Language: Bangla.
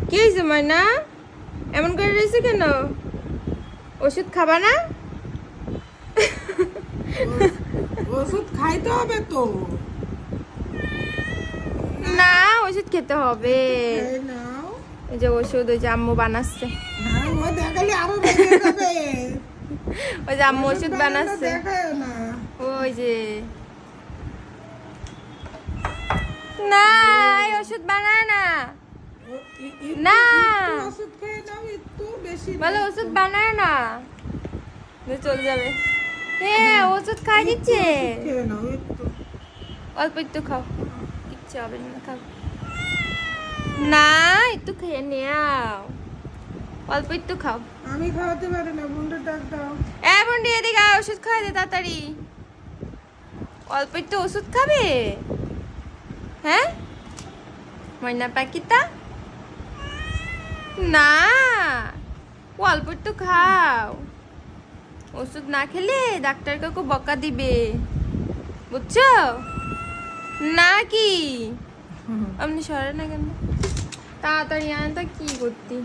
কি হয়েছে ময়না? এমন করে রয়েছে কেন? ওষুধ খাবা না? ওষুধ খাইতে হবে তো। না, ওষুধ খেতে হবে। খেয়ে নাও। এই যে ওষুধ, ওই যে আম্মু বানাচ্ছে। হ্যাঁ, ও দেখালে আরো রেগে যাবে। ওই যে আম্মু ওষুধ বানাচ্ছে। দেখায় না। ওই যে না, এই ওষুধ বানায় না। না। একটু ওষুধ খেয়ে নাও, একটু বেশি না। বলো ওষুধ বানায় না, চলে যাবে। হ্যাঁ, ওষুধ খাই দিচ্ছে। খেয়ে নাও একটু। অল্প একটু খাও, কিচ্ছু হবে না, খাও না, একটু খেয়ে নেও, অল্প একটু খাও। আমি খাওয়াতে পারি না, বোনটা ডাক দাও। বন্ডি এদিকে আয়, ওষুধ খাই দে তাড়াতাড়ি। অল্প একটু ওষুধ খাবে? হ্যাঁ ময়না পাখিটা, না অল্প একটু খাও। ওষুধ না খেলে ডাক্তার কাকু বকা দিবে, বুঝছো নাকি? আপনি সরে না কেন? তাড়াতাড়ি আন, তা কি করতি?